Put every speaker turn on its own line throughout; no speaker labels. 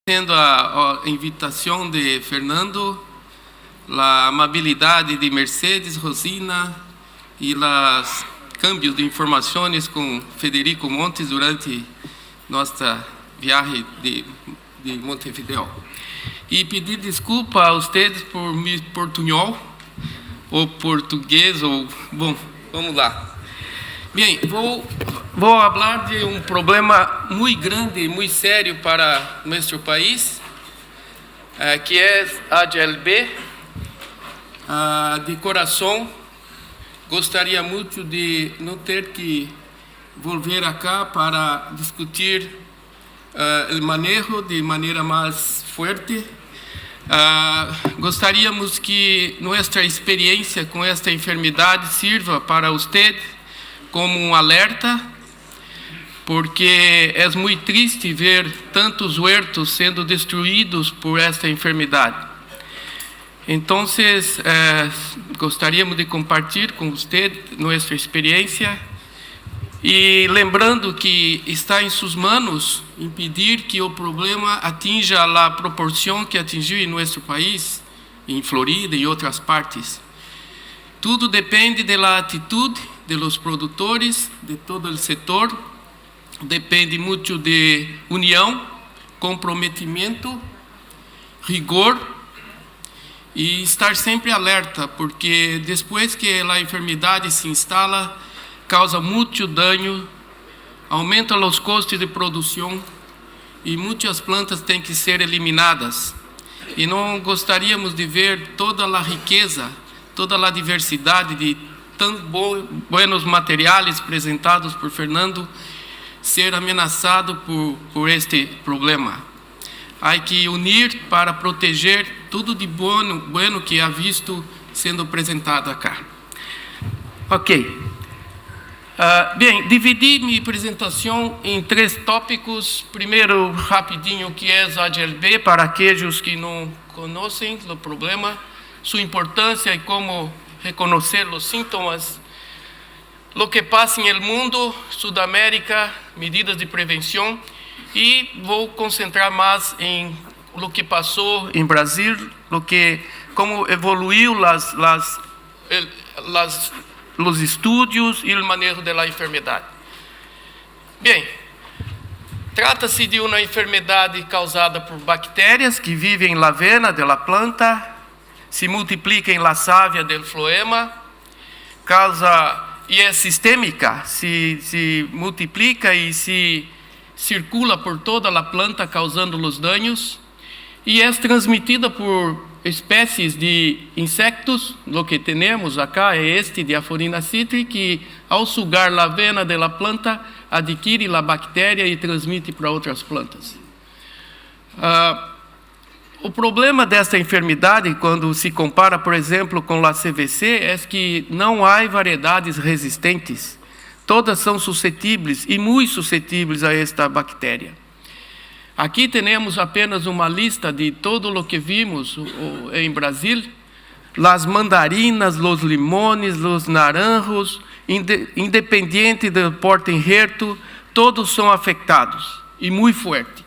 Tendo a invitação de Fernando, a amabilidade de Mercedes, Rosina e os cambios de informações com Federico Montes durante nossa viagem de Montevideo. E pedir desculpa a vocês por meu portunhol, ou português, ou... Bom, vamos lá. Bem, vou falar de um problema muito grande, muito sério para nosso país, que é a AGLB. De coração, gostaria muito de não ter que voltar acá para discutir o manejo de maneira mais forte. Gostaríamos que nossa experiência com esta enfermidade sirva para você como um alerta, porque é muito triste ver tantos huertos sendo destruídos por esta enfermidade. Então, gostaríamos de compartilhar com você nossa experiência e lembrando que está em suas mãos impedir que o problema atinja a proporção que atingiu em nosso país, em Florida e outras partes. Tudo depende da atitude dos produtores, de todo o setor, depende muito de união, comprometimento, rigor e estar sempre alerta, porque depois que a enfermidade se instala, causa muito dano, aumenta os custos de produção e muitas plantas têm que ser eliminadas. E não gostaríamos de ver toda a riqueza, toda a diversidade de tão buenos materiais apresentados por Fernando ser ameaçado por este problema. Há que unir para proteger tudo de bueno que há visto sendo apresentado acá. Ok. Bem, dividi minha apresentação em 3 tópicos. Primeiro, rapidinho, o que é a AGLB, para aqueles que não conhecem o problema, sua importância e como reconhecer os sintomas, o que passa no mundo, Sudamérica, medidas de prevenção, e vou concentrar mais em o que passou em Brasil, como evoluiu os estudos e o manejo da enfermidade. Bem, trata-se de uma enfermidade causada por bactérias que vivem na avena da planta, se multiplica em la savia del floema, e é sistêmica, se multiplica e se circula por toda a planta, causando os danos, e é transmitida por espécies de insectos. O que temos acá é este Diaphorina citri, que ao sugar a avena da planta, adquire a bactéria e transmite para outras plantas. O problema desta enfermidade, quando se compara, por exemplo, com a CVC, é que não há variedades resistentes. Todas são suscetíveis e muito suscetíveis a esta bactéria. Aqui temos apenas uma lista de todo o que vimos em Brasil. As mandarinas, os limones, os naranjos, independente do porte enjerto, todos são afetados e muito forte.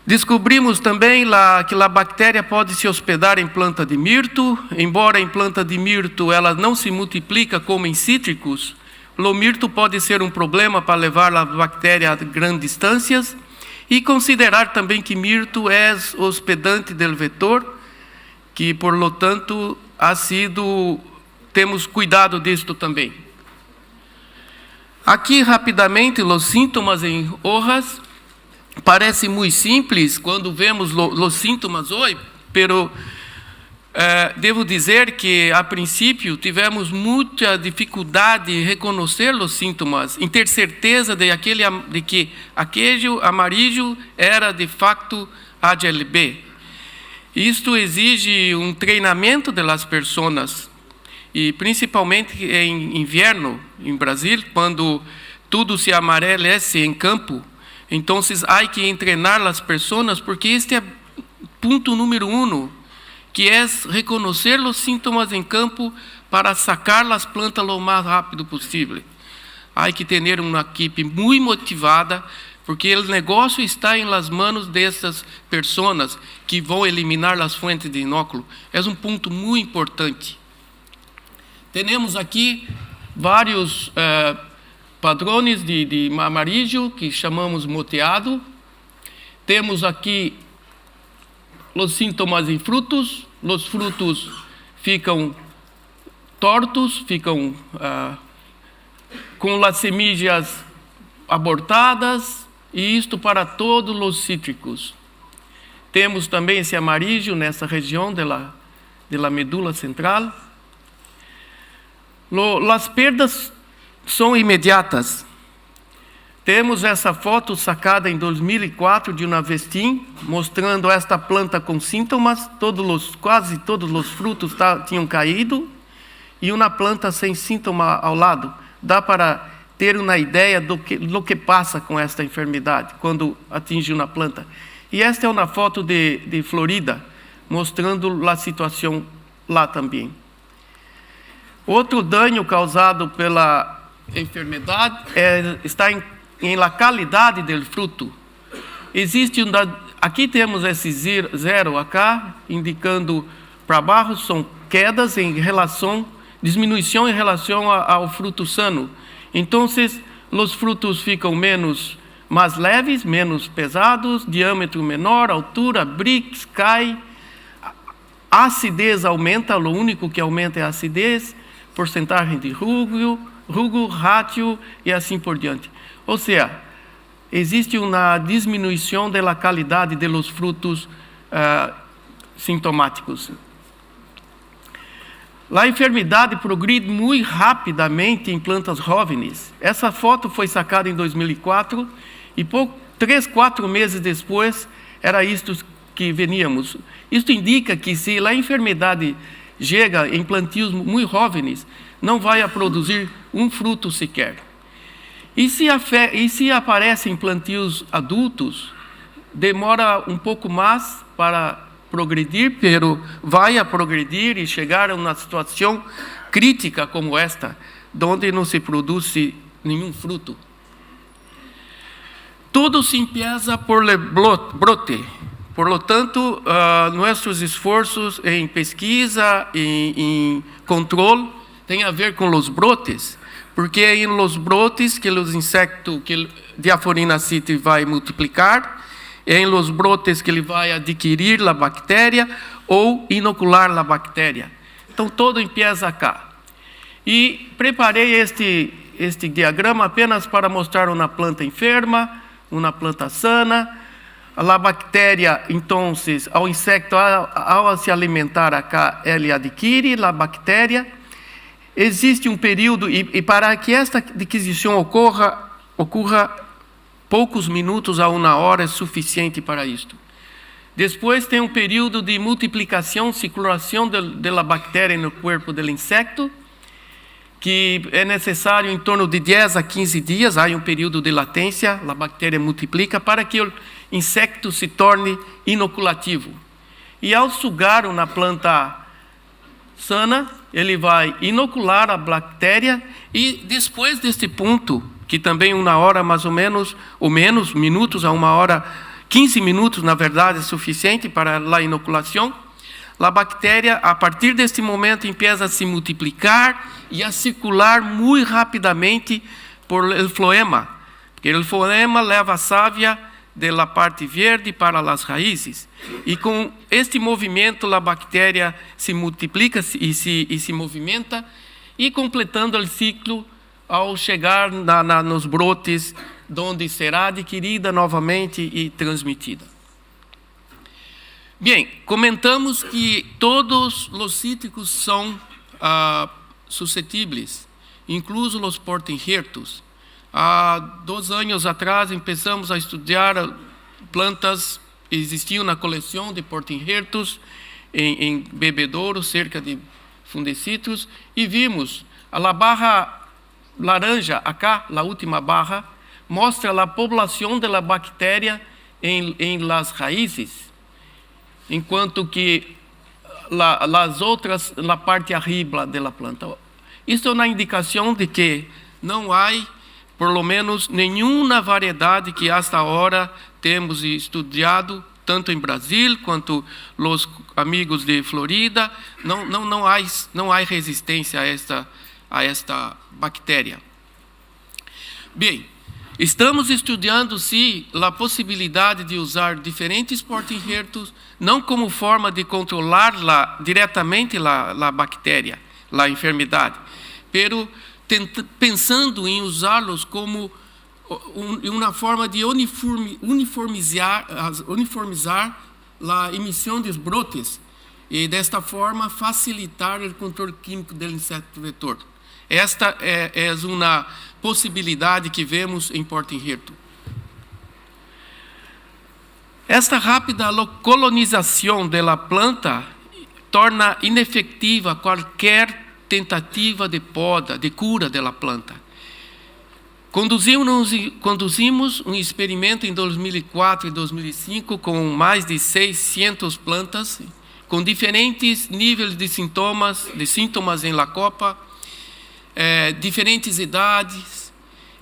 Descobrimos também que a bactéria pode se hospedar em planta de mirto, embora em planta de mirto ela não se multiplica como em cítricos. O mirto pode ser um problema para levar a bactéria a grandes distâncias, e considerar também que mirto é hospedante do vetor, que por lo tanto temos cuidado disto também. Aqui rapidamente os sintomas em hojas. Parece muito simples quando vemos os sintomas hoje, pero devo dizer que, a princípio, tivemos muita dificuldade em reconhecer os sintomas, em ter certeza de que aquele amarillo era, de facto, AGLB. Isto exige um treinamento das pessoas, e principalmente em inverno, em Brasil, quando tudo se amarelece em campo. Então, há que treinar as pessoas, porque este é ponto número 1, que é reconhecer os sintomas em campo para sacar as plantas o mais rápido possível. Há que ter uma equipe muito motivada porque o negócio está em las manos dessas pessoas que vão eliminar as fontes de inóculo. É um ponto muito importante. Temos aqui vários padrões de amarillo, que chamamos moteado. Temos aqui os sintomas em frutos. Os frutos ficam tortos, ficam com as semillas abortadas, e isto para todos os cítricos. Temos também esse amarillo nessa região da medula central. As perdas são imediatas. Temos essa foto sacada em 2004 de uma vestim, mostrando esta planta com sintomas. Quase todos os frutos tinham caído, e uma planta sem sintoma ao lado. Dá para ter uma ideia do que passa com esta enfermidade quando atinge uma planta. E esta é uma foto de Florida, mostrando a situação lá também. Outro dano causado pela enfermidade está em la qualidade do fruto. Aqui temos esse zero acá, indicando para baixo, são quedas diminuição em relação ao fruto sano. Então, os frutos ficam mais leves, menos pesados, diâmetro menor, altura, brix, cai, a acidez aumenta, o único que aumenta é a acidez, porcentagem de rugo, rátio e assim por diante. Ou seja, existe uma diminuição da qualidade dos frutos sintomáticos. A enfermidade progride muito rapidamente em plantas jovens. Essa foto foi sacada em 2004 e 3, 4 meses depois era isto que veníamos. Isto indica que se a enfermidade chega em plantios muito jovens, não vai produzir um fruto sequer. E se aparece em plantios adultos, demora um pouco mais para progredir, pero vai progredir e chegar a uma situação crítica como esta, onde não se produz nenhum fruto. Tudo se empieza por el brote. Por lo tanto, nossos esforços em pesquisa, em controle, tem a ver com os brotes, porque é em los brotes que os insectos, que Diaphorina citri vai multiplicar, é em los brotes que ele vai adquirir a bactéria ou inocular a bactéria. Então, todo empieza acá. E preparei este diagrama apenas para mostrar uma planta enferma, uma planta sana. A bactéria, então, ao insecto, ao se alimentar acá, ele adquire a bactéria. Existe um período, e para que esta adquisição ocorra poucos minutos a 1 hora é suficiente para isto. Depois tem um período de multiplicação, circulação da bactéria no corpo do insecto, que é necessário em torno de 10 a 15 dias, há um período de latência, a bactéria multiplica para que o insecto se torne inoculativo. E ao sugar uma planta sana, ele vai inocular a bactéria e depois deste ponto, que também 1 hora mais ou menos minutos a 1 hora, 15 minutos na verdade é suficiente para a inoculação, a bactéria a partir deste momento empieza a se multiplicar e a circular muito rapidamente por el floema, porque o floema leva a sávia da parte verde para as raízes, e com este movimento a bactéria se multiplica e se movimenta, e completando o ciclo ao chegar nos brotes, onde será adquirida novamente e transmitida. Bem, comentamos que todos os cítricos são suscetíveis, incluso os porta-injertos. Há 2 anos atrás, começamos a estudar plantas, existia uma coleção de porta-injertos em bebedouro, cerca de fundecitos, e vimos a barra laranja, acá, a última barra, mostra a população da bactéria em las raízes, enquanto que as outras na parte arriba da planta. Isso é uma indicação de que não há por lo menos nenhuma variedade que hasta agora temos estudado, tanto em Brasil quanto os amigos de Florida, não há resistência a esta bactéria. Bem, estamos estudando se a possibilidade de usar diferentes porta-injertos, não como forma de controlar diretamente a bactéria, a enfermidade, pero pensando em usá-los como uma forma de uniformizar a emissão dos brotes e, desta forma, facilitar o controle químico do inseto vetor. Esta é uma possibilidade que vemos em porta-injerto. Esta rápida colonização da planta torna inefetiva qualquer tentativa de poda, de cura da planta. Conduzimos um experimento em 2004 e 2005 com mais de 600 plantas, com diferentes níveis de sintomas em la copa, diferentes idades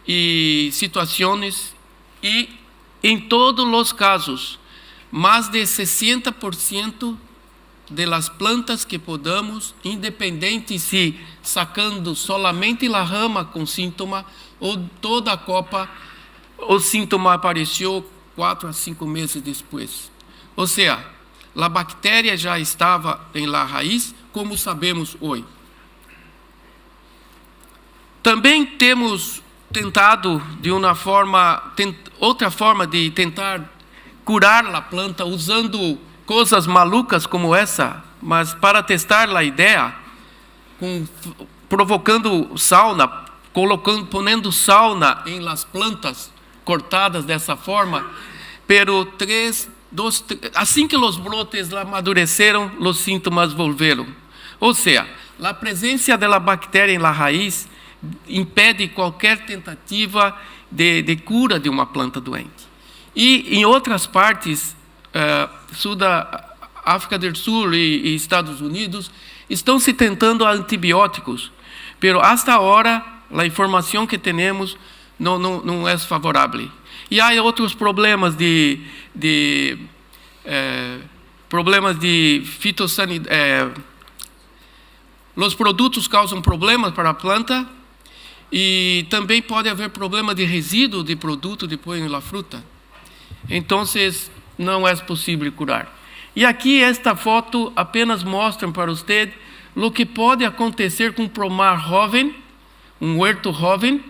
e situações, e em todos os casos, mais de 60% das plantas que podamos, independente se sacando solamente a rama com síntoma ou toda a copa, o síntoma apareceu 4 a 5 meses depois. Ou seja, a bactéria já estava em la raiz, como sabemos hoje. Também temos tentado de outra forma de tentar curar a planta usando coisas malucas como essa, mas para testar a ideia, provocando sauna, ponendo sauna em las plantas cortadas dessa forma, pero assim que os brotes amadureceram, os sintomas volveram. Ou seja, a presença da bactéria em la raiz impede qualquer tentativa de cura de uma planta doente. E em outras partes, sul da África do Sul e Estados Unidos, estão se tentando antibióticos, pero hasta agora a informação que temos não é favorável. E há outros problemas problemas de fitossanidade. Os produtos causam problemas para a planta e também pode haver problema de resíduo de produto depois na fruta. Então, não é possível curar. E aqui esta foto apenas mostra para você o que pode acontecer com um pomar jovem, um huerto jovem,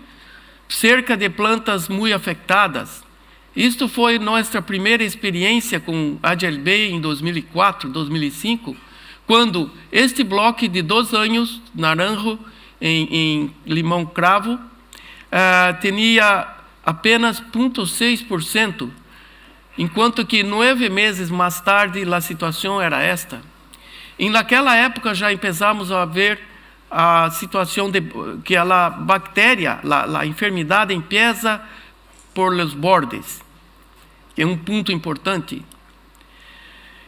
cerca de plantas muito afetadas. Isto foi nossa primeira experiência com AGLB em 2004, 2005, quando este bloco de 2 anos, naranjo, em limão cravo, tinha apenas 0,6%, enquanto que 9 meses mais tarde a situação era esta. E naquela época já começamos a ver a situação de que a bactéria, a enfermidade empieza por los bordes, que é um ponto importante.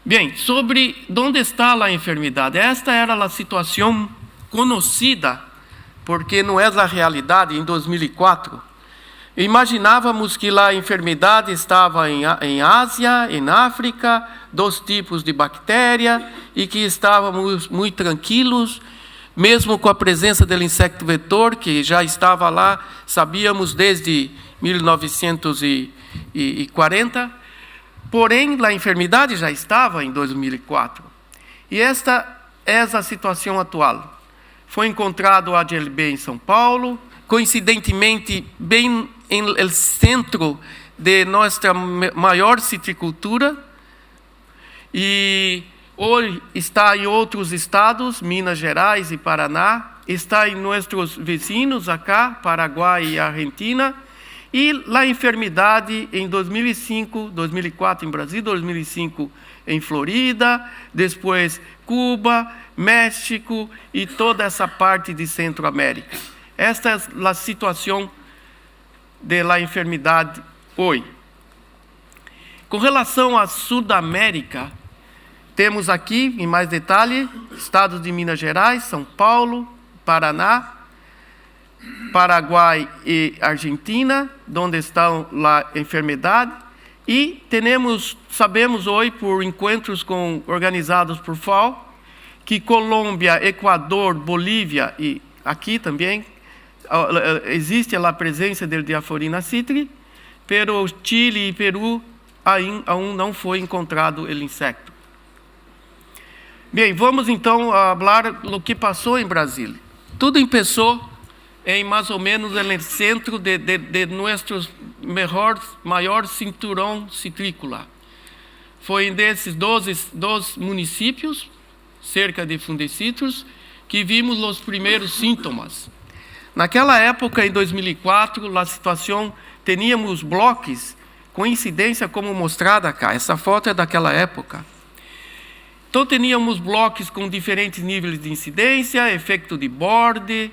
Bem, sobre onde está a enfermidade, esta era a situação conhecida, porque não é a realidade em 2004. Imaginávamos que a enfermidade estava em Ásia, em África, 2 tipos de bactéria, e que estávamos muito tranquilos, mesmo com a presença do insecto vetor, que já estava lá, sabíamos desde 1940, porém a enfermidade já estava em 2004. E esta é a situação atual. Foi encontrado o AGLB em São Paulo, coincidentemente bem no centro de nossa maior citricultura, e hoje está em outros estados, Minas Gerais e Paraná, está em nossos vizinhos acá, Paraguai e Argentina, e a enfermidade em 2005, 2004 em Brasil, 2005 em Florida, depois Cuba, México e toda essa parte de Centro-América. Esta é a situação da enfermidade hoje. Com relação à Sudamérica, temos aqui, em mais detalhe, estados de Minas Gerais, São Paulo, Paraná, Paraguai e Argentina, onde está a enfermidade. E sabemos hoje, por encontros organizados por FAO, que Colômbia, Equador, Bolívia e aqui também existe a presença do Diaphorina citri, pero Chile e Peru ainda não foi encontrado o inseto. Bem, vamos então falar do que passou em Brasília. Tudo começou em mais ou menos no centro de nosso maior cinturão citrícola. Foi desses 12 municípios, cerca de Fundecitrus, que vimos os primeiros sintomas. Naquela época, em 2004, a situação, tínhamos blocos com incidência como mostrada cá. Essa foto é daquela época. Então, tínhamos blocos com diferentes níveis de incidência, efeito de borde,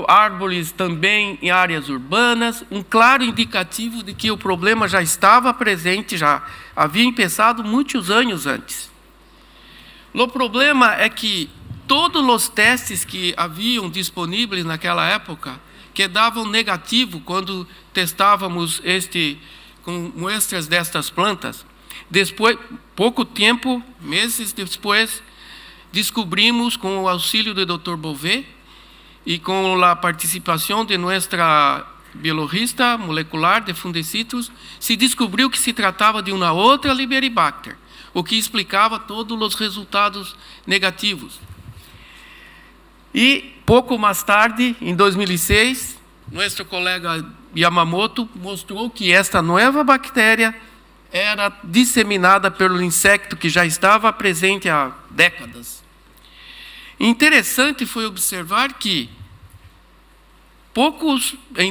árvores também em áreas urbanas, um claro indicativo de que o problema já estava presente, já havia começado muitos anos antes. O problema é que todos os testes que haviam disponíveis naquela época, que davam negativo quando testávamos com muestras destas plantas, depois, pouco tempo, meses depois, descobrimos, com o auxílio do Dr. Bové e com a participação de nossa biologista molecular de Fundecitrus, se descobriu que se tratava de uma outra Liberibacter, o que explicava todos os resultados negativos. E pouco mais tarde, em 2006, nosso colega Yamamoto mostrou que esta nova bactéria era disseminada pelo insecto que já estava presente há décadas. Interessante foi observar que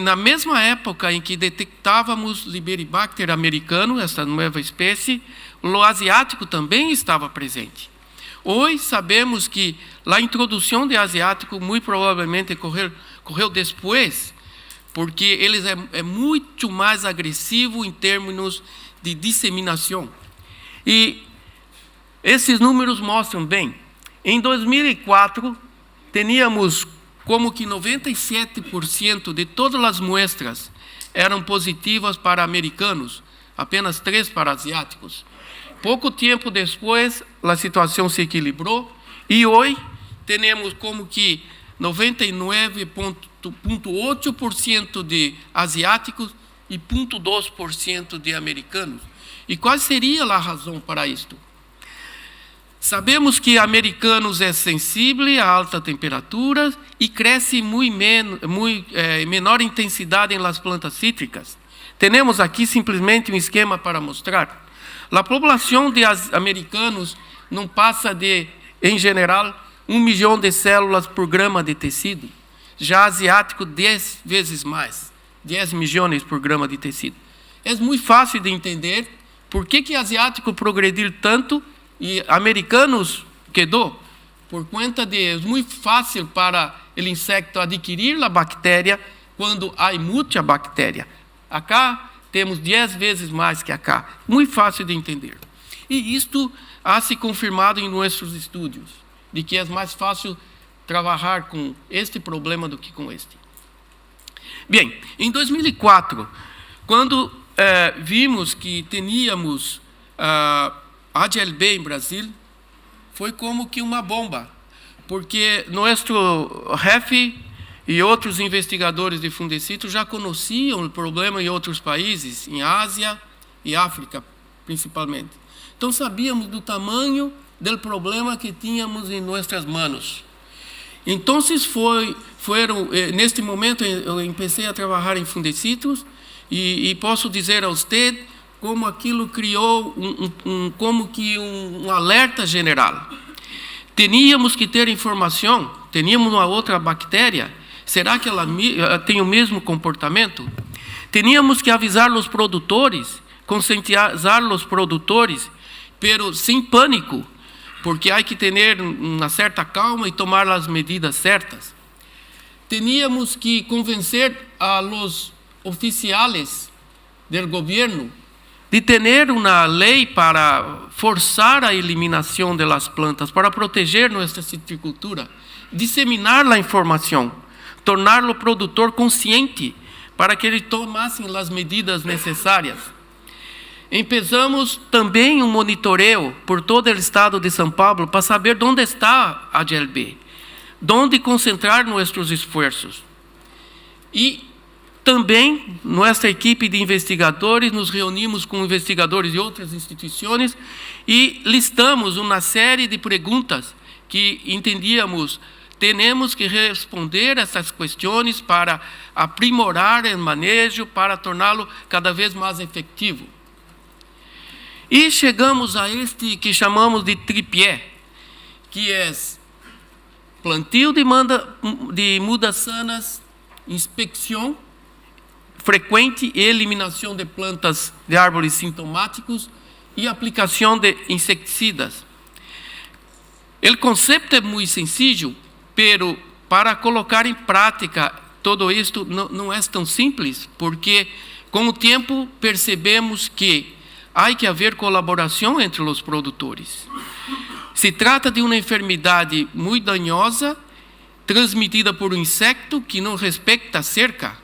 na mesma época em que detectávamos Liberibacter americano, essa nova espécie, o asiático também estava presente. Hoje sabemos que a introdução de asiático muito provavelmente correu depois, porque ele é muito mais agressivo em termos de disseminação. E esses números mostram bem. Em 2004, tínhamos como que 97% de todas as muestras eram positivas para americanos, apenas 3 para asiáticos. Pouco tempo depois, a situação se equilibrou e hoje temos como que 99,8% de asiáticos e 0,2% de americanos. E qual seria a razão para isto? Sabemos que americanos é sensível a alta temperatura e cresce menor intensidade em las plantas cítricas. Temos aqui simplesmente um esquema para mostrar. A população de americanos não passa de, em geral, 1 milhão de células por grama de tecido. Já asiático, 10 vezes mais, 10 milhões por grama de tecido. É muito fácil de entender por que asiático progrediu tanto e americanos quedou, por conta de é muito fácil para o insecto adquirir a bactéria quando há muita bactéria. Acá temos 10 vezes mais que acá. Muito fácil de entender. E isto há se confirmado em nossos estudos, de que é mais fácil trabalhar com este problema do que com este. Bem, em 2004, quando vimos que tínhamos AGLB em Brasil, foi como que uma bomba, porque nosso REF e outros investigadores de Fundecitrus já conheciam o problema em outros países, em Ásia e África, principalmente. Então, sabíamos do tamanho do problema que tínhamos em nossas mãos. Então, neste momento, eu comecei a trabalhar em Fundecitrus e posso dizer a você como aquilo criou um alerta geral. Teníamos que ter informação, teníamos uma outra bactéria, será que ela tem o mesmo comportamento? Teníamos que avisar os produtores, conscientizar os produtores, pero sem pânico, porque há que ter uma certa calma e tomar as medidas certas. Teníamos que convencer a los oficiales do governo de ter uma lei para forçar a eliminação das plantas, para proteger nossa citricultura, disseminar a informação. torná-lo produtor consciente para que ele tomasse as medidas necessárias. Empezamos também um monitoreio por todo o estado de São Paulo para saber onde está a ADLB, onde concentrar nossos esforços. E também, nossa equipe de investigadores, nos reunimos com investigadores de outras instituições e listamos uma série de perguntas que entendíamos temos que responder essas questões para aprimorar o manejo, para torná-lo cada vez mais efetivo. E chegamos a este que chamamos de tripé, que é plantio de mudas sanas, inspeção frequente e eliminação de plantas de árvores sintomáticos e aplicação de inseticidas. O conceito é muito sencillo, pero para colocar em prática todo isto não é tão simples, porque com o tempo percebemos que há que haver colaboração entre os produtores. Se trata de uma enfermidade muito danosa, transmitida por um insecto que não respeita a cerca.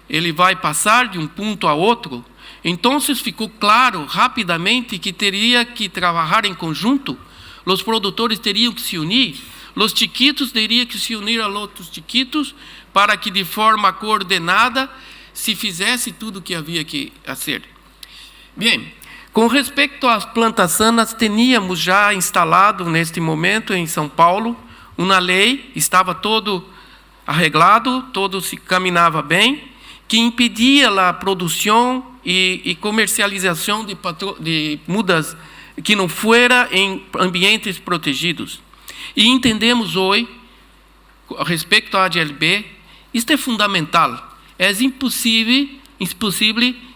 Ele vai passar de um ponto a outro. Então, ficou claro rapidamente que teria que trabalhar em conjunto. Os produtores teriam que se unir. Os chiquitos teriam que se unir a outros chiquitos para que, de forma coordenada, se fizesse tudo o que havia que fazer. Bem, com respeito às plantas sanas, tínhamos já instalado, neste momento, em São Paulo, uma lei, estava todo arreglado, todo se caminhava bem, que impedia a produção e comercialização de mudas que não fuera em ambientes protegidos. E entendemos hoje, a respeito à ADLB, isto é fundamental. É impossível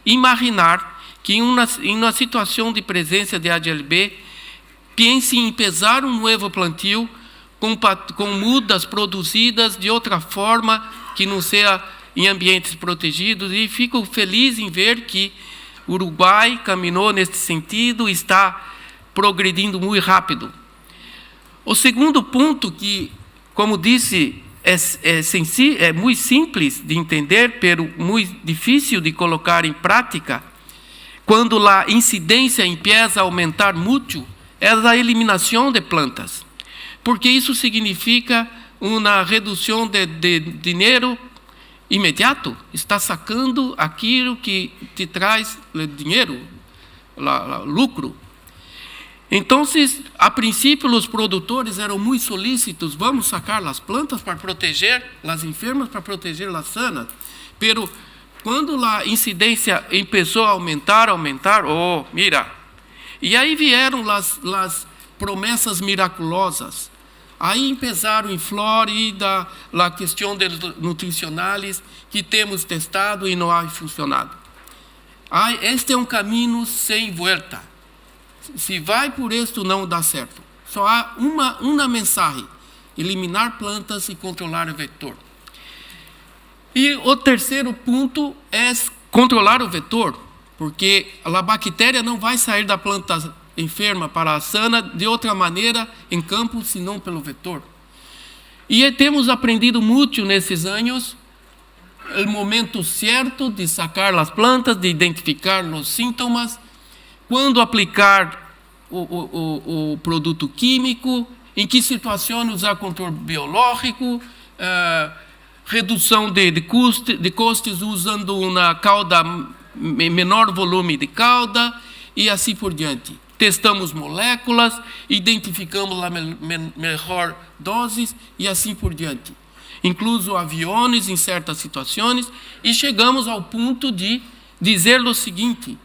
imaginar que em uma situação de presença de ADLB, pense em pesar um novo plantio com mudas produzidas de outra forma que não seja em ambientes protegidos, e fico feliz em ver que o Uruguai caminhou nesse sentido e está progredindo muito rápido. O segundo ponto, que, como disse, é muito simples de entender, pero muito difícil de colocar em prática, quando a incidência empieza a aumentar muito, é a eliminação de plantas, porque isso significa uma redução de dinheiro imediato. Está sacando aquilo que te traz dinheiro, lucro. Então, a princípio, os produtores eram muito solícitos, vamos sacar as plantas para proteger as enfermas, para proteger as sanas, pero quando a incidência começou a aumentar, mira, e aí vieram as promessas miraculosas. Aí começaram em Flórida a questão dos nutricionais que temos testado e não ha funcionado. Este é um caminho sem volta. Se vai por isto, não dá certo. Só há uma mensagem: eliminar plantas e controlar o vetor. E o terceiro ponto é controlar o vetor, porque a bactéria não vai sair da planta enferma para a sana de outra maneira em campo, senão pelo vetor. E temos aprendido muito nesses anos o momento certo de sacar as plantas, de identificar os sintomas, quando aplicar o produto químico, em que situações usar controle biológico, redução de custos usando uma cauda, menor volume de cauda e assim por diante. Testamos moléculas, identificamos a melhor doses e assim por diante. Incluso aviões em certas situações, e chegamos ao ponto de dizer o seguinte: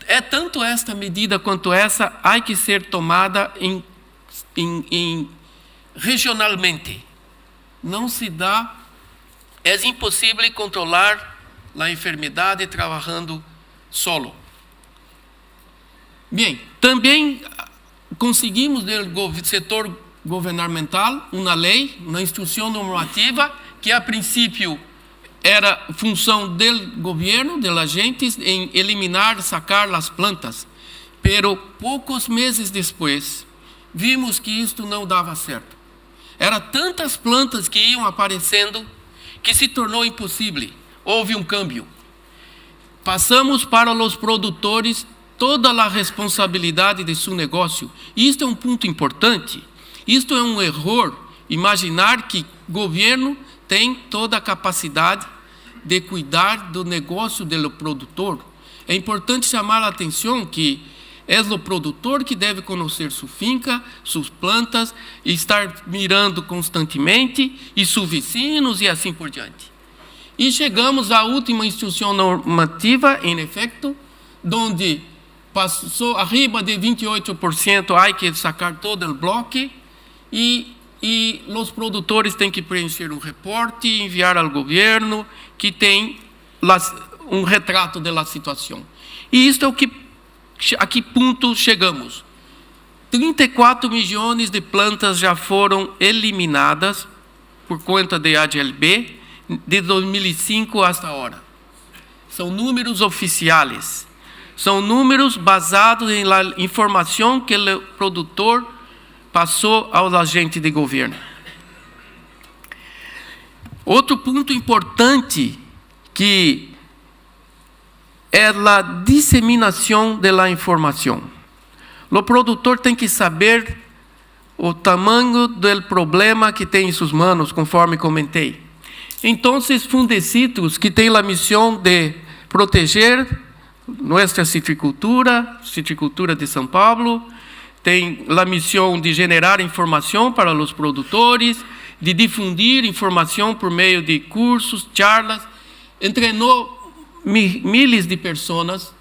é tanto esta medida quanto essa há que ser tomada regionalmente. Não se dá, é impossível controlar a enfermidade trabalhando solo. Bem, também conseguimos do setor governamental uma lei, uma instrução normativa que a princípio era função do governo, dos agentes, em eliminar, sacar as plantas. Pero poucos meses depois, vimos que isto não dava certo. Eram tantas plantas que iam aparecendo que se tornou impossível. Houve um câmbio. Passamos para os produtores toda a responsabilidade de seu negócio. Isto é um ponto importante. Isto é um erro, imaginar que o governo tem toda a capacidade de cuidar do negócio do produtor. É importante chamar a atenção que é o produtor que deve conhecer sua finca, suas plantas, e estar mirando constantemente, e seus vizinhos e assim por diante. E chegamos à última instrução normativa, em efeito, onde passou arriba de 28%, há que sacar todo o bloco, e os produtores têm que preencher um reporte e enviar ao governo, que tem um retrato da situação. E isto é a que ponto chegamos. 34 milhões de plantas já foram eliminadas por conta de ADLB de 2005 hasta agora. São números oficiais. São números basados em la informação que o produtor passou aos agentes de governo. Outro ponto importante que é a disseminação da informação. O produtor tem que saber o tamanho do problema que tem em suas mãos, conforme comentei. Então, Fundecitrus, que tem a missão de proteger nossa citricultura de São Paulo, tem a missão de gerar informação para os produtores, de difundir informação por meio de cursos, charlas, treinou milhares de pessoas,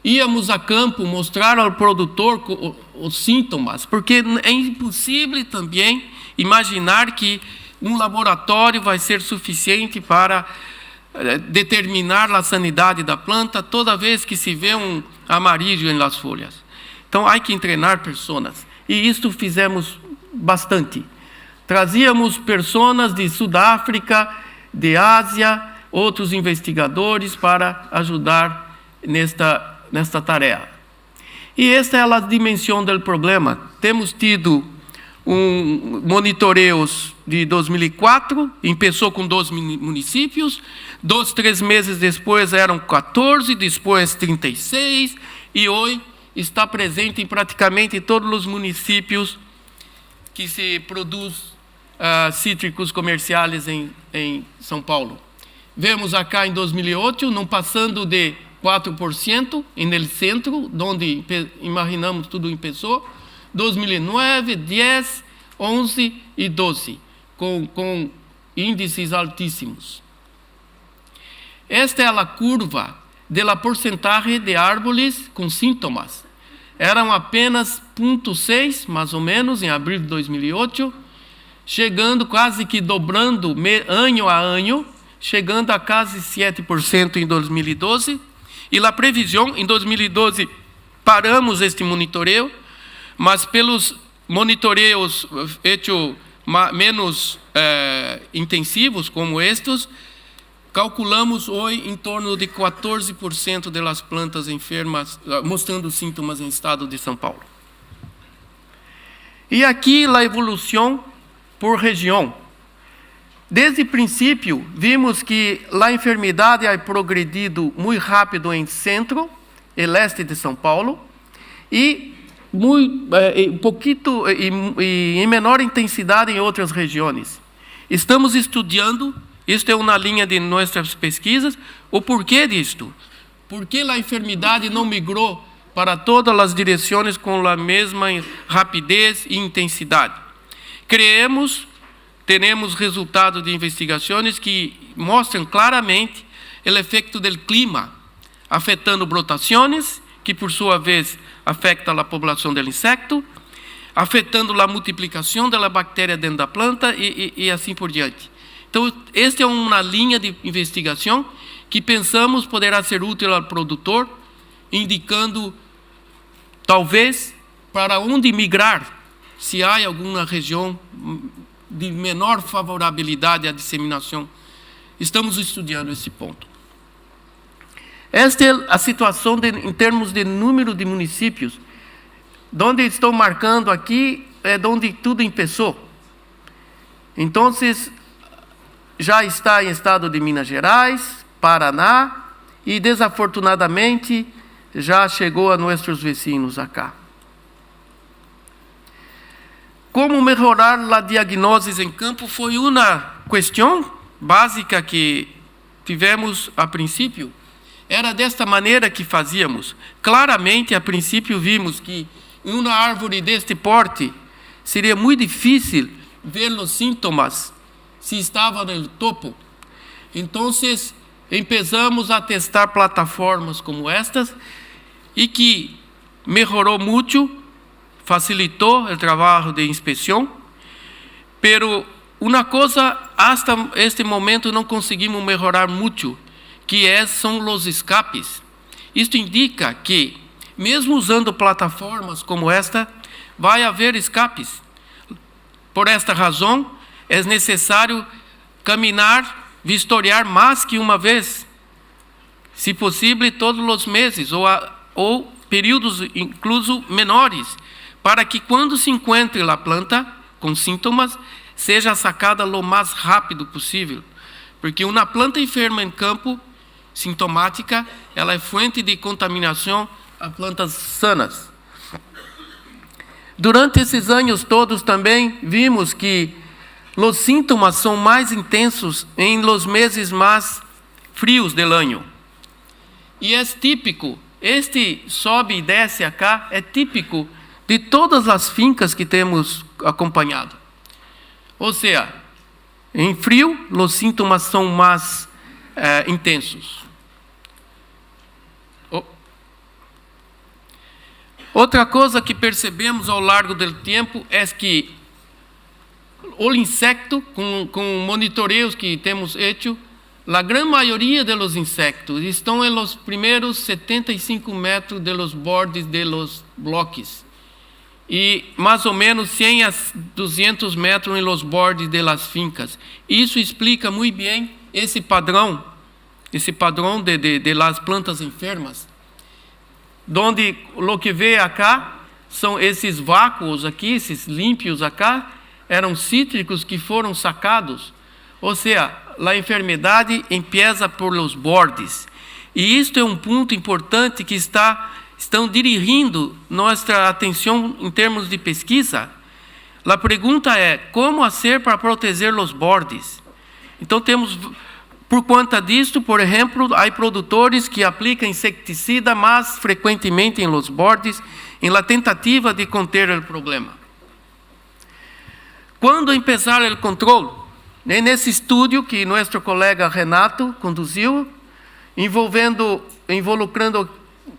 íamos a campo mostrar ao produtor os sintomas, porque é impossível também imaginar que um laboratório vai ser suficiente para determinar a sanidade da planta toda vez que se vê um amarillo nas folhas. Então, há que treinar pessoas. E isto fizemos bastante. Trazíamos pessoas de Sudáfrica, de Ásia, outros investigadores para ajudar nesta tarefa. E esta é a dimensão do problema. Temos tido monitoreios de 2004, começou com 12 municípios, 3 meses depois eram 14, depois 36, e hoje está presente em praticamente todos os municípios que se produz cítricos comerciais em São Paulo. Vemos acá em 2008, não passando de 4% no centro, onde imaginamos tudo começou. 2009, 10, 11 e 12, com índices altíssimos. Esta é a curva da porcentagem de árvores com sintomas. Eram apenas 0,6, mais ou menos, em abril de 2008, chegando quase que dobrando ano a ano, chegando a quase 7% em 2012. E a previsão, em 2012, paramos este monitoreio, mas pelos monitoreios feitos menos intensivos, como estes, calculamos hoje em torno de 14% das plantas enfermas, mostrando sintomas em estado de São Paulo. E aqui a evolução por região. Desde o princípio, vimos que a enfermidade ha progredido muito rápido em centro e leste de São Paulo e em menor intensidade em outras regiões. Estamos estudando, isto é uma linha de nossas pesquisas, o porquê disto. Por que a enfermidade não migrou para todas as direções com a mesma rapidez e intensidade? Teremos resultados de investigações que mostram claramente o efeito do clima, afetando brotações, que por sua vez afeta a população do insecto, afetando a multiplicação da bactéria dentro da planta e assim por diante. Então, esta é uma linha de investigação que pensamos poderá ser útil ao produtor, indicando, talvez, para onde migrar, se há alguma região de menor favorabilidade à disseminação. Estamos estudando esse ponto. Esta é a situação em termos de número de municípios. Onde estou marcando aqui é onde tudo começou. Então, já está em estado de Minas Gerais, Paraná, e desafortunadamente já chegou a nossos vizinhos acá. Como melhorar a diagnose em campo foi uma questão básica que tivemos a princípio. Era desta maneira que fazíamos. Claramente, a princípio, vimos que em uma árvore deste porte seria muito difícil ver os sintomas se estava no topo. Então, começamos a testar plataformas como estas e que melhorou muito, facilitou o trabalho de inspeção, pero uma coisa, hasta este momento, não conseguimos melhorar muito, que são os escapes. Isto indica que, mesmo usando plataformas como esta, vai haver escapes. Por esta razão, é necessário caminhar, vistoriar mais que uma vez, se possível todos os meses, ou períodos incluso menores, para que quando se encontre a planta com sintomas, seja sacada o mais rápido possível. Porque uma planta enferma em campo, sintomática, ela é fonte de contaminação a plantas sanas. Durante esses anos todos também vimos que os sintomas são mais intensos em los meses mais frios do ano. E é típico, este sobe e desce acá, é típico de todas as fincas que temos acompanhado. Ou seja, em frio, os sintomas são mais intensos. Outra coisa que percebemos ao longo do tempo é que o insecto, com monitoreios que temos feito, a grande maioria dos insectos estão em los primeiros 75 metros de los bordes de los bloques e mais ou menos 100 a 200 metros em los bordes de las fincas. Isso explica muito bem esse padrão de las plantas enfermas, donde o que vê acá são esses vácuos aqui, esses límpios acá, eram cítricos que foram sacados. Ou seja, a enfermidade empieza por los bordes. E isto é um ponto importante que estão dirigindo nossa atenção em termos de pesquisa. A pergunta é, como fazer para proteger os bordes? Então temos, por conta disto, por exemplo, há produtores que aplicam inseticida mais frequentemente em los bordes, em la tentativa de conter o problema. Quando começar o controle? Nesse estudo que nosso colega Renato conduziu, involucrando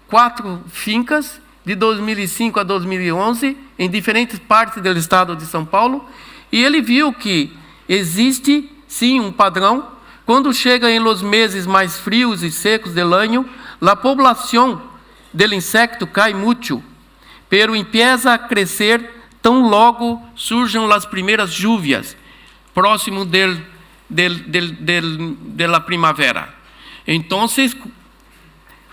4 fincas, de 2005 a 2011, em diferentes partes do estado de São Paulo, e ele viu que existe, sim, um padrão. Quando chega em los meses mais frios e secos do ano, a população do insecto cai muito, pero empieza a crescer tão logo surjam as primeiras lluvias, próximo da primavera. Então,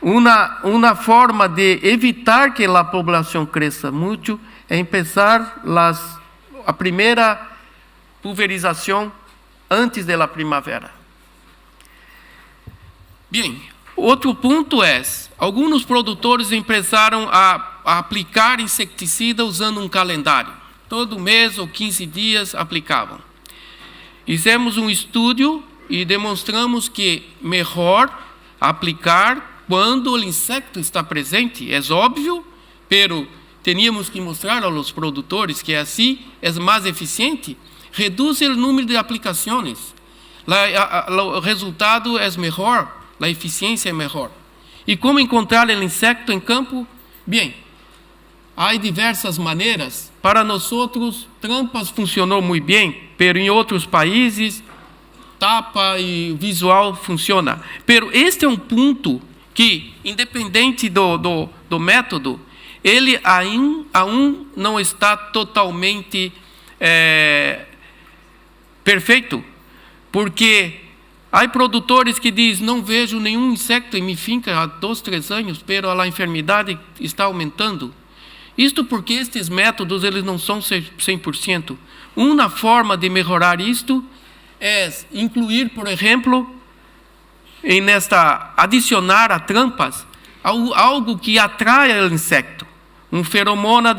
uma forma de evitar que a população cresça muito é começar a primeira pulverização antes da primavera. Bem, outro ponto é, alguns produtores começaram a aplicar inseticida usando um calendário. Todo mês ou 15 dias aplicavam. Fizemos um estudo e demonstramos que melhor aplicar quando o insecto está presente. É óbvio, pero teníamos que mostrar aos produtores que assim é mais eficiente. Reduz o número de aplicações. O resultado é melhor, a eficiência é melhor. E como encontrar o insecto em campo? Bem, há diversas maneiras. Para nós, trampas funcionou muito bem, pero em outros países, tapa e visual funciona. Pero este é um ponto que, independente do método, ele ainda não está totalmente perfeito, porque há produtores que dizem, não vejo nenhum insecto em minha finca há 2, 3 anos, pero a enfermidade está aumentando. Isto porque estes métodos eles não são 100%. Uma forma de melhorar isto é incluir, por exemplo, adicionar a trampas algo que atraia o insecto, feromona,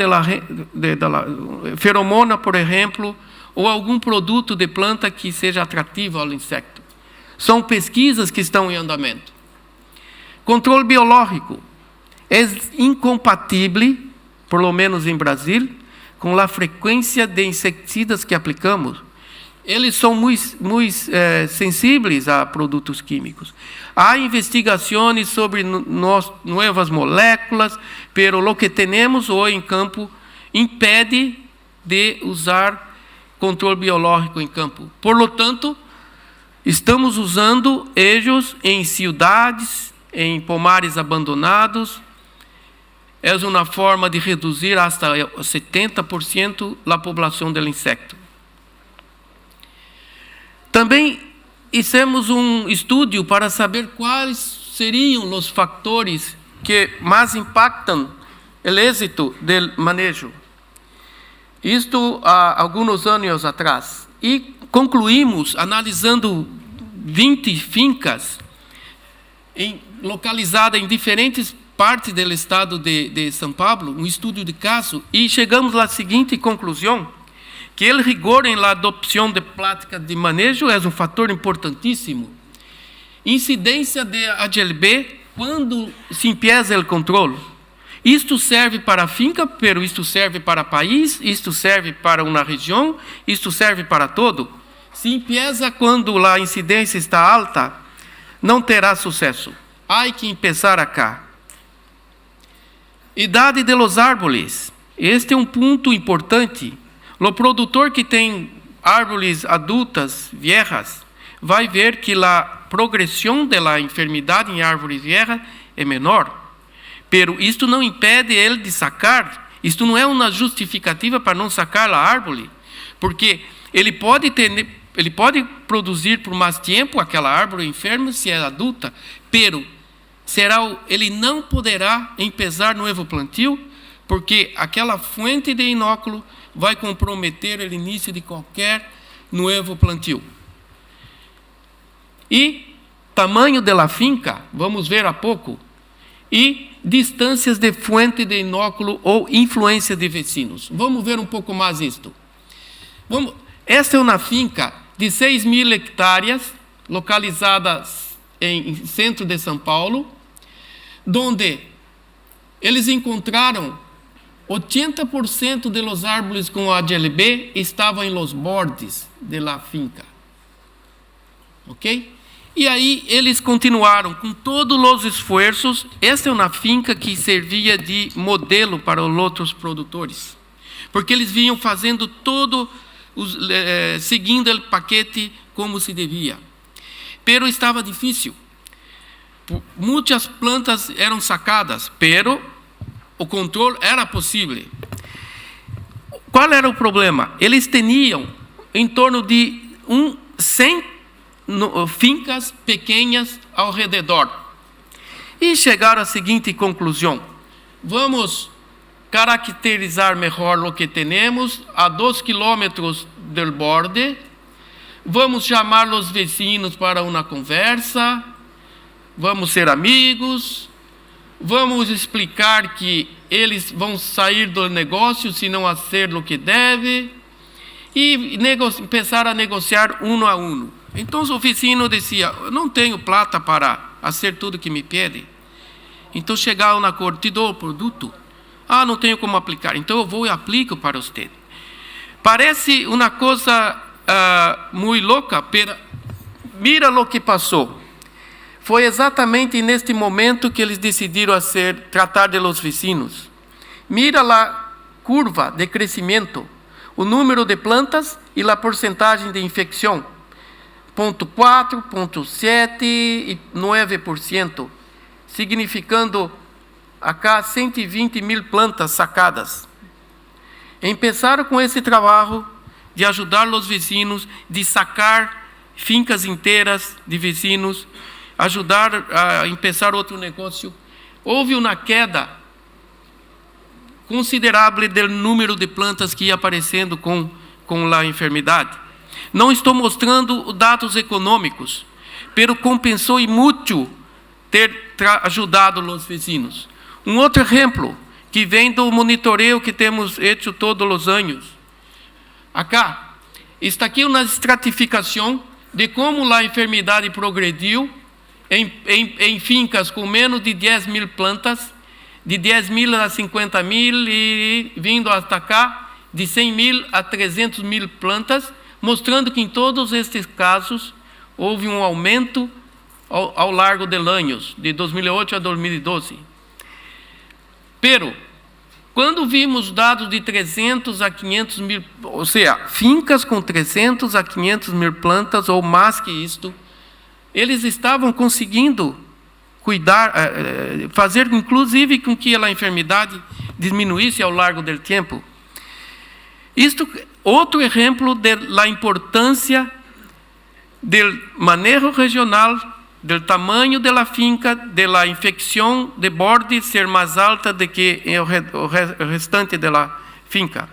feromona, por exemplo, ou algum produto de planta que seja atrativo ao insecto. São pesquisas que estão em andamento. Controle biológico é incompatível, por lo menos em Brasil, com a frequência de inseticidas que aplicamos. Eles são muito sensíveis a produtos químicos. Há investigações sobre novas moléculas, pero lo que temos hoje em campo impede de usar controle biológico em campo. Por lo tanto, estamos usando eles em cidades, em pomares abandonados. É uma forma de reduzir hasta 70% a população do insecto. Também fizemos estudo para saber quais seriam os fatores que mais impactam o êxito do manejo. Isto há alguns anos atrás. E concluímos, analisando 20 fincas localizadas em diferentes partes do estado de São Paulo, estudo de caso, e chegamos à seguinte conclusão, que o rigor em la adopção de práticas de manejo é fator importantíssimo. Incidência de AGLB quando se empieza o controle. Isto serve para a finca, pero isto serve para o país, isto serve para uma região, isto serve para todo. Se empieza quando a incidência está alta, não terá sucesso. Há que começar acá. Idade de los árboles. Este é ponto importante. O produtor que tem árvores adultas, viejas, vai ver que a progressão da enfermidade em árvores viejas é menor. Pero isto não impede ele de sacar. Isto não é uma justificativa para não sacar a árvore, porque ele pode produzir por mais tempo aquela árvore enferma se é adulta, pero ele não poderá empezar novo plantio, porque aquela fonte de inóculo vai comprometer o início de qualquer novo plantio. E tamanho da finca, vamos ver a pouco, e distâncias de fonte de inóculo ou influência de vecinos. Vamos ver um pouco mais isto. Esta é uma finca de 6.000 hectares, localizada em centro de São Paulo, onde eles encontraram 80% de los árboles com AGLB estavam em los bordes de la finca. Ok? E aí eles continuaram com todos os esforços. Esta é uma finca que servia de modelo para os outros produtores, porque eles vinham fazendo seguindo o paquete como se devia. Pero estava difícil. Muitas plantas eram sacadas, pero o controle era possível. Qual era o problema? Eles tinham em torno de 100 fincas pequenas ao redor. E chegaram à seguinte conclusão: vamos caracterizar melhor o que temos a 2 quilômetros do borde, vamos chamar os vecinos para uma conversa, vamos ser amigos, vamos explicar que eles vão sair do negócio se não fazer o que deve, e começar a negociar um a um. Então o vecino dizia: eu não tenho plata para fazer tudo que me pede. Então chegava na corte: te dou o produto. Ah, não tenho como aplicar. Então eu vou e aplico para você. Parece uma coisa muito louca, pero mira o que passou. Foi exatamente neste momento que eles decidiram tratar de los vecinos. Mira a curva de crescimento, o número de plantas e a porcentagem de infecção. 0,4, 0,7 e 9%, significando acá 120.000 plantas sacadas. Empezaram com esse trabalho de ajudar os vecinos, de sacar fincas inteiras de vecinos, ajudar a começar outro negócio. Houve uma queda considerável do número de plantas que ia aparecendo com a enfermidade. Não estou mostrando dados econômicos, pero compensou e muito ter ajudado os vizinhos. Um outro exemplo, que vem do monitoreio que temos feito todos os anos. Acá, está aqui uma estratificação de como a enfermidade progrediu em fincas com menos de 10 mil plantas, de 10 mil a 50 mil e vindo até cá, de 100 mil a 300 mil plantas, mostrando que em todos estes casos houve um aumento ao largo de anos, de 2008 a 2012. Pero, quando vimos dados de 300 a 500 mil, ou seja, fincas com 300 a 500 mil plantas ou mais que isto, eles estavam conseguindo cuidar, fazer inclusive com que a enfermidade diminuísse ao largo do tempo. Isto outro exemplo da importância do manejo regional, do tamanho da finca, da infecção de borde ser mais alta do que o restante da finca.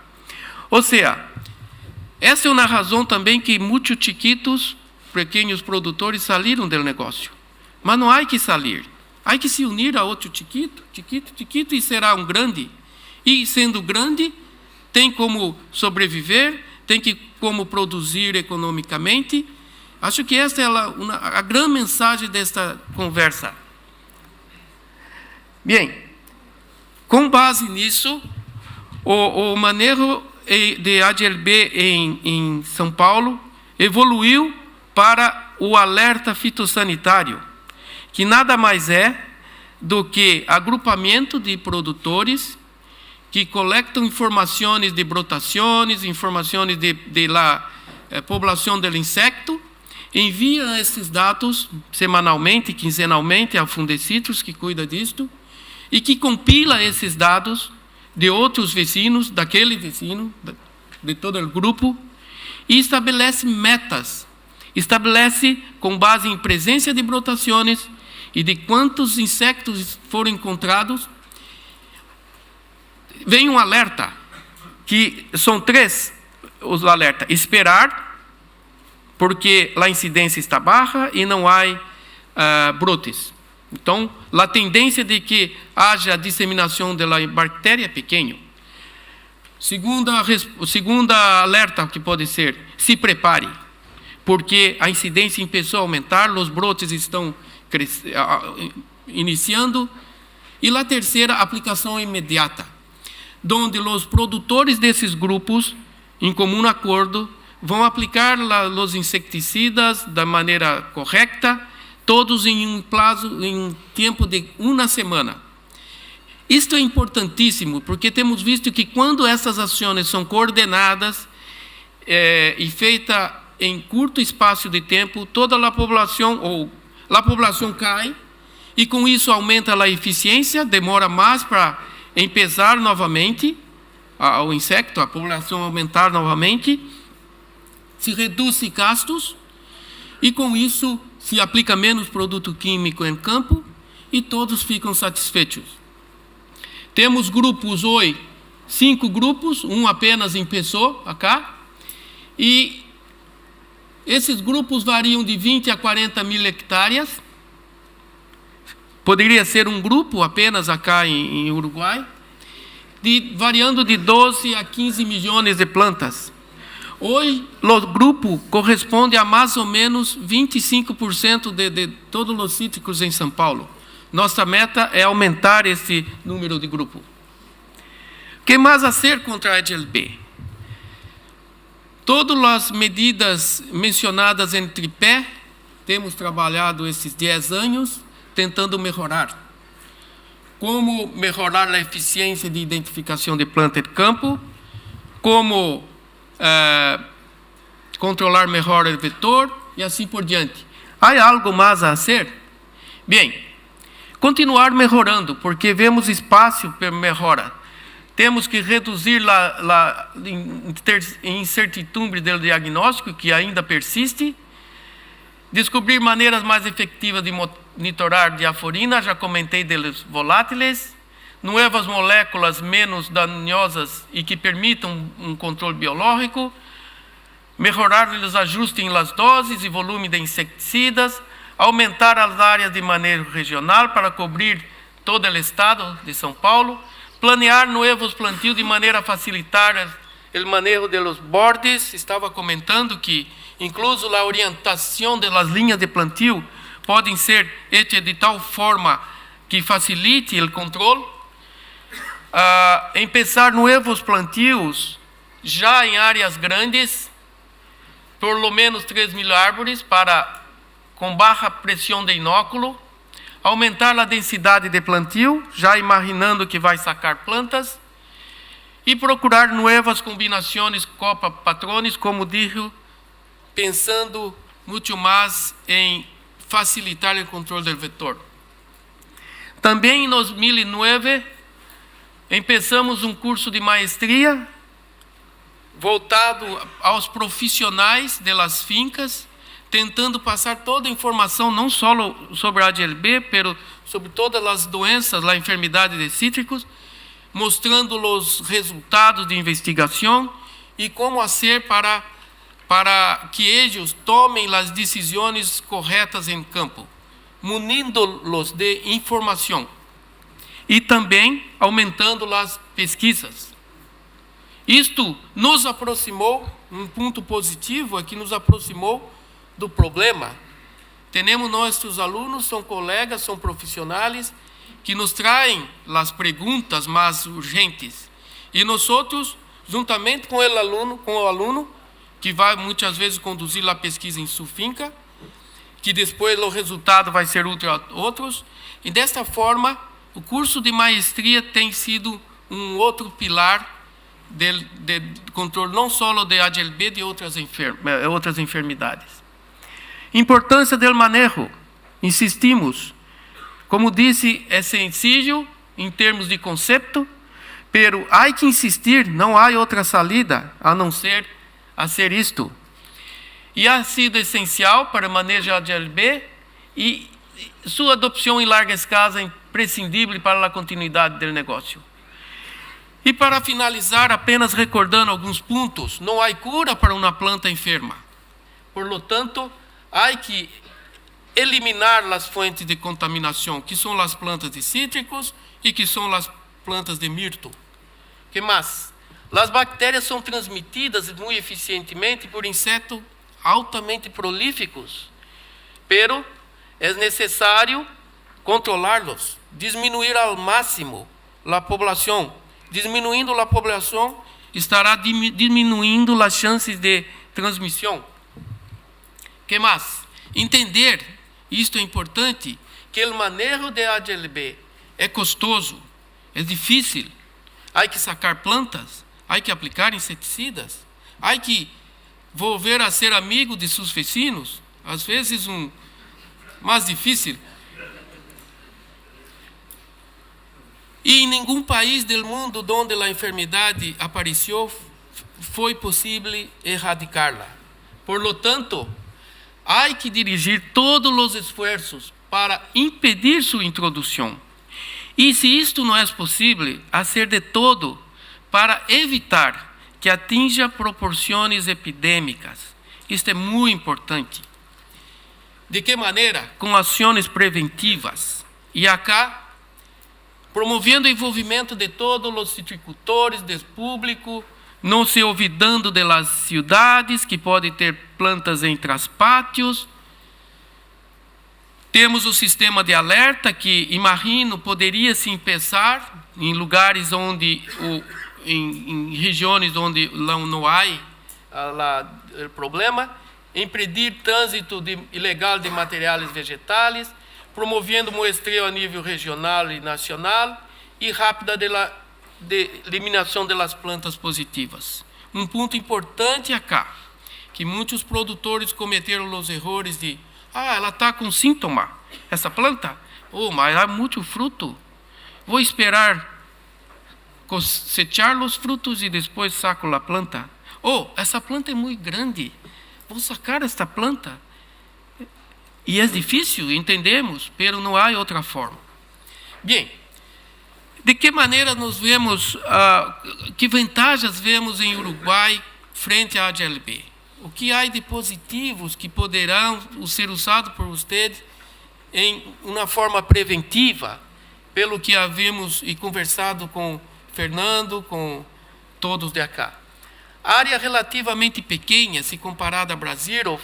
Ou seja, essa é uma razão também que muitos chiquitos, pequenos produtores, saíram do negócio. Mas não há que sair. Há que se unir a outro chiquito, e será um grande. E, sendo grande, tem como sobreviver, tem como produzir economicamente. Acho que esta é a grande mensagem desta conversa. Bem, com base nisso, o manejo de ADLB em São Paulo evoluiu para o alerta fitossanitário, que nada mais é do que agrupamento de produtores que coletam informações de brotações, informações de la população do insecto, enviam esses dados semanalmente, quinzenalmente ao Fundecitrus, que cuida disto, e que compila esses dados de outros vizinhos, daquele vizinho, de todo o grupo, e estabelece metas. Estabelece, com base em presença de brotações e de quantos insectos foram encontrados, vem um alerta, que são 3 os alertas. Esperar, porque a incidência está baixa e não há brotes. Então, a tendência de que haja disseminação da bactéria é pequeno. Segunda alerta que pode ser, se prepare, porque a incidência começou a aumentar, os brotes estão iniciando. E a terceira, aplicação imediata, onde os produtores desses grupos, em comum acordo, vão aplicar os inseticidas da maneira correta, todos em um tempo de 1 semana. Isto é importantíssimo, porque temos visto que quando essas ações são coordenadas e feitas em curto espaço de tempo, toda a população cai, e com isso aumenta a eficiência, demora mais para empezar novamente o insecto, a população aumentar novamente, se reduz gastos, e com isso se aplica menos produto químico em campo, e todos ficam satisfeitos. Temos grupos hoje, 5 grupos, um apenas começou acá, e esses grupos variam de 20 a 40 mil hectares. Poderia ser um grupo apenas acá em Uruguai, variando de 12 a 15 milhões de plantas. Hoje, o grupo corresponde a mais ou menos 25% de todos os cítricos em São Paulo. Nossa meta é aumentar esse número de grupo. O que mais a ser contra a ADLB? Todas as medidas mencionadas em tripé, temos trabalhado esses 10 anos, tentando melhorar. Como melhorar a eficiência de identificação de planta de campo, como controlar melhor o vetor e assim por diante. Há algo mais a ser? Bem, continuar melhorando, porque vemos espaço para melhora. Temos que reduzir a incertidumbre do diagnóstico, que ainda persiste, descobrir maneiras mais efetivas de monitorar diaforina, já comentei deles voláteis, novas moléculas menos danosas e que permitam um controle biológico, melhorar os ajustes nas doses e volume de inseticidas, aumentar as áreas de manejo regional para cobrir todo o estado de São Paulo, planear novos plantios de maneira a facilitar o manejo de los bordes. Estava comentando que, incluso a orientação das linhas de plantio podem ser feitas de tal forma que facilite o controle. Empezar novos plantios já em áreas grandes, por lo menos 3.000 árvores, com baixa pressão de inóculo, aumentar a densidade de plantio, já imaginando que vai sacar plantas, e procurar novas combinações copa-patrones, como disse, pensando muito mais em facilitar o controle do vetor. Também em 2009, começamos um curso de maestria voltado aos profissionais das fincas, tentando passar toda a informação, não só sobre a ADLB, mas sobre todas as doenças, a enfermidade de cítricos, mostrando os resultados de investigação e como fazer para que eles tomem as decisões corretas em campo, munindo-los de informação e também aumentando as pesquisas. Isto nos aproximou, um ponto positivo é que nos aproximou do problema. Temos nossos alunos, são colegas, são profissionais, que nos traem as perguntas mais urgentes. E nós outros, juntamente com o aluno, que vai muitas vezes conduzir a pesquisa em sua finca, que depois o resultado vai ser outros. E desta forma, o curso de maestria tem sido um outro pilar de controle, não só de ADLB, de outras enfermidades. Importância do manejo. Insistimos. Como disse, é sencillo em termos de conceito, pero há que insistir, não há outra saída a não ser hacer isto. E ha sido essencial para o manejo de ADLB e sua adopção em larga escala é imprescindível para a continuidade do negócio. E para finalizar, apenas recordando alguns pontos, não há cura para uma planta enferma. Por lo tanto, há que eliminar as fontes de contaminação, que são as plantas de cítricos e que são as plantas de mirto. Que mais? As bactérias são transmitidas muito eficientemente por insetos altamente prolíficos, pero é necessário controlá-los, diminuir ao máximo a população. Diminuindo a população, estará diminuindo as chances de transmissão. Que mais? Entender, isto é importante, que o manejo de ADLB é custoso, é difícil. Há que sacar plantas, há que aplicar inseticidas, há que volver a ser amigo de seus vecinos, às vezes mais difícil. E em nenhum país do mundo onde a enfermidade apareceu foi possível erradicá-la. Por lo tanto, há que dirigir todos os esforços para impedir sua introdução. E se isto não é possível, fazer de todo para evitar que atinja proporções epidêmicas. Isto é muito importante. De que maneira? Com ações preventivas. E acá, promovendo o envolvimento de todos os citricultores, do público, não se olvidando das cidades, que podem ter plantas entre os pátios. Temos o sistema de alerta, que, imagino, poderia se empezar em lugares em regiões onde não há problema, impedir trânsito ilegal de materiais vegetais, promovendo muestreo a nível regional e nacional e rápida de eliminação das plantas positivas. Um ponto importante acá, que muitos produtores cometeram os erros de ela está com síntoma, essa planta, mas há muito fruto, vou esperar cosechar os frutos e depois saco a planta. Essa planta é muito grande, vou sacar esta planta. E é difícil, entendemos, mas não há outra forma. Bem, de que maneira nós vemos, que vantagens vemos em Uruguai frente à ADLB? o que há de positivos que poderão ser usados por vocês em uma forma preventiva, pelo que havemos e conversado com Fernando, com todos de cá. A área relativamente pequena, se comparada a Brasil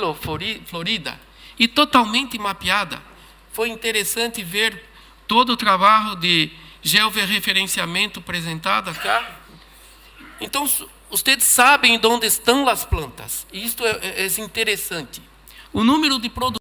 ou Florida, e totalmente mapeada. Foi interessante ver todo o trabalho de georreferenciamento apresentado aqui. Então, vocês sabem onde estão as plantas. Isto é interessante. O número de produtos